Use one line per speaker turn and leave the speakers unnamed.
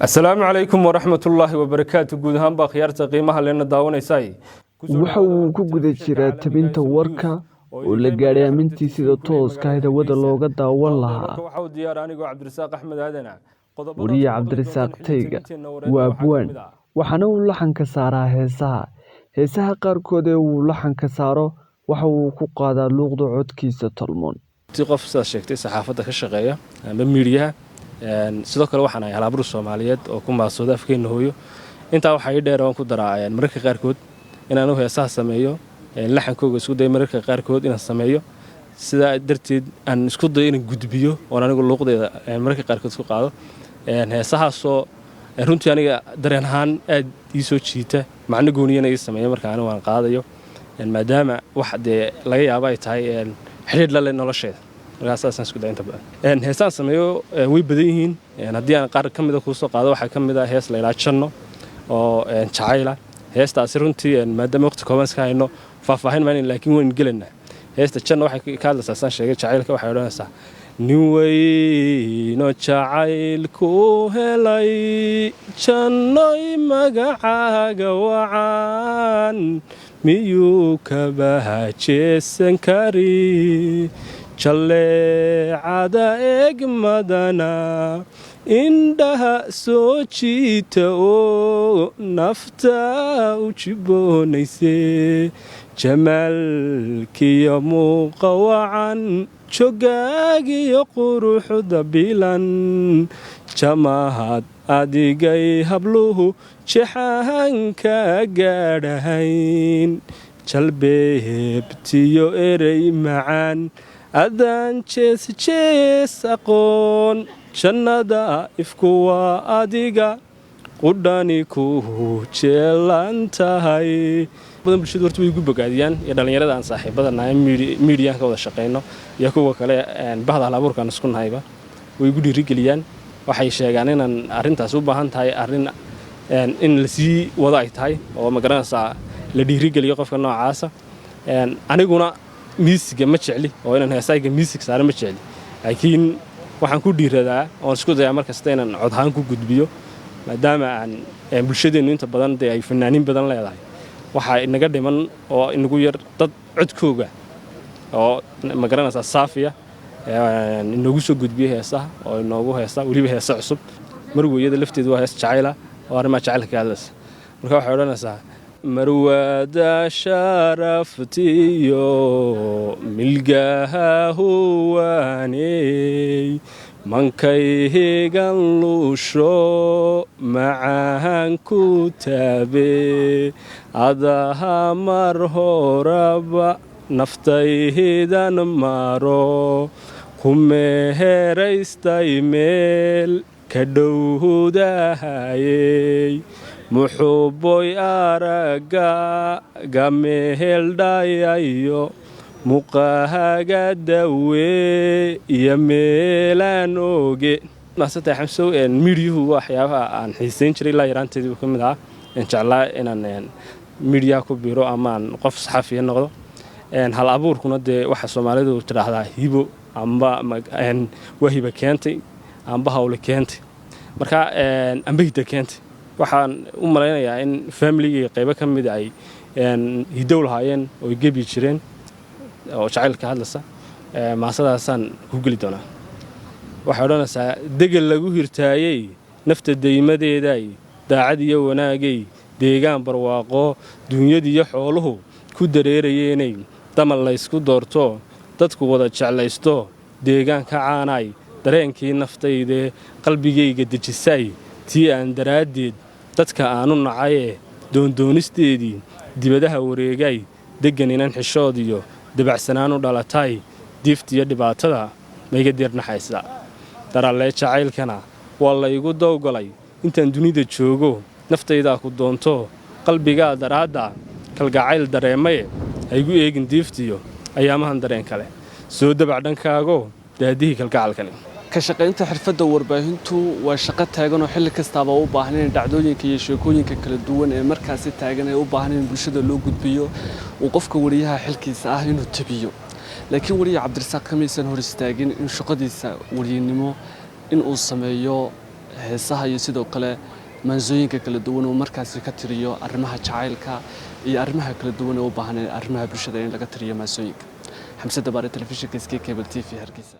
السلام عليكم ورحمة الله وبركاته guud ahaan baa khiyaarta qiimaha leena daawanaysay
waxa uu ku guda jiraa tabinta warka oo la gaaray amintii sida tooska ah wada looga daawan lahaa
waxa uu diyaar anigu Cabdirasaaq Axmed Aadana
wariye Cabdirasaaq Tayga waa buwan waxana uu laxanka saaraa heesaha qaarkood ee uu laxanka saaro waxa uu ku qaadaa luuqda codkiisa tolmoon
si qof sida sheegtay saxaafada ka shaqeeya ama miidiyaha sidoo kale waxaan ahay halaabur Soomaaliyeed oo ku maasooda afkeena hooyo inta waxa ay dheer oo ku daraayeen mararka qaarkood inaan u heesaha sameeyo laxankooga isku day mararka qaarkood inaan sameeyo sida darteed aan isku day inaan gudbiyo oo anigu luuqdeeda mararka qaarkood isku qaado heesaha soo runtii aniga dareen ahaan aad ii soo jiita macna gooniyana ii sameeyo marka aan waan qaadayo maadaama wax laga yaabo ay tahay xiriir la leh nolosheeda markaas aan isku daynta badan heesaan sameeyo way badan yihiin hadii aan qaar kamid ah ku soo qaado waxa kamid ah hees la ilaashano oo jacayla heestaas runtii maadaama waqti kooban iska hayno faahfaahin maanin laakiin waan gelina heesta janno waxay ka hadlaysaa sheegay jacaylka waxay odhanaysaa nin weyno jacaylku helay jannoy magacaaga waxaan miyuu ka bahajeysan kari jaleecada egmadana indhaha soo jiita oo nafta u jiboonayse jamaalkiyo muuqa wacan jogaagiyo quruxda bilan jamahad adigay habluhu jexahanka gaadhahayn jalbeebtiyo erey macaan adaan jees aqoon jannada ifku waa adiga qudhani ku jeelan tahay badan bulshadu horta way ugu bogaadiyaan iyo dhalinyarada aan saaxiibadana miidiyaha ka wada shaqeyno iyo kuwa kale bahda halaburkan isku nahayba way ugu dhiirigeliyaan waxay sheegaan inaan arintaas u baahan tahay arin in la sii wada ay tahay oo magaranaysa la dhiirigeliyo qofka noocaasa aniguna miisiga ma jecli oo inaan heesayga miisig saar ma jecli laakiin waxaan ku dhiiradaa oo isku dayaa markasta inaan cod ahaan ku gudbiyo maadaama aan bulshadeenu inta badan ay fanaaniin badan leedahay waxa inaga dhiman oo inagu yar dad codkooga oo magaranaysa saafiya inagu soo gudbiyo heesaha oo inoogu heesa waliba heesa cusub marweeyada lafteedu waa hees jacayla oo arrimaha jacaylka ka hadlaysa marka waxay odhanaysaa marwada sharaftiyo milgaha huwaaney mankay higan luusho macaan ku taabe adaha mar horaba naftayhidan maro kumeeheraystay meel ka dhowhudahayey muxuboy araga gameheldhayayo muqahaga dawe iyo meelaan oge maasata xamsow miidiyuhu waxyaabaha aan xiisayn jiray ilaa yaraanteedii ka mid ah jeclaa inaan miidiyaha ku biiro ama qof saxaafiya noqdo hal abuurkuna waxa Soomaalidu tiraahdaa hibo amba wahiba keentay amba hawle keentay marka amba hida keentay waxaan u maleynayaa in family qayb ka mid ay hidow lahaayeen oo gabi jireen oo jacaylka hadlaysa maasadaasaan ku gali doonaa waxa odhanaysaa degal lagu hirtaayay nafta deymadeeday daacad iyo wanaagay deegaan barwaaqo dunyadiyo xooluhu ku dareerayeenay damal la isku doorto dadku wada jeclaysto deegaan ka caanay dareenkii naftayde qalbigayga dejisay tii aan daraadeed dadka aanu nacaye doonisteedii dibadaha wareegay degan inaan xishood iyo dabacsanaan u dhalatay diiftiyo dhibaatada mayga dirnaxaysa daralle jacaylkana waa la igu dowgalay intaan dunida joogo naftayda ku doonto qalbiga daraada kalgacayl dareemay aygu eegin diiftiyo ayaamahan dareen kale soo dabac dhankaago daadihii kalgacalkani
ka shaqeynta xirfadda warbaahintu waa shaqo taagan oo xilli kastaba u baahan in dhacdooyinka iyo sheekooyinka kala duwan ee markaas taagan ay u baahan in bulshada loo gudbiyo oo qofka wariyaha xilkiisa ah inuu tabiyo laakiin wariye Cabdirasaaq kamaysan hor istaagin in shaqadiisa wariyenimo in uu sameeyo heesaha iyo sidoo kale maansooyinka kala duwan oo markaasi ka tiriyo arrimaha jacaylka iyo arrimaha kala duwan oo u baahan arrimaha bulshada in laga tiriyo maansooyinka. xamse dabaare telefishinka SK Cable TV Hargeysa.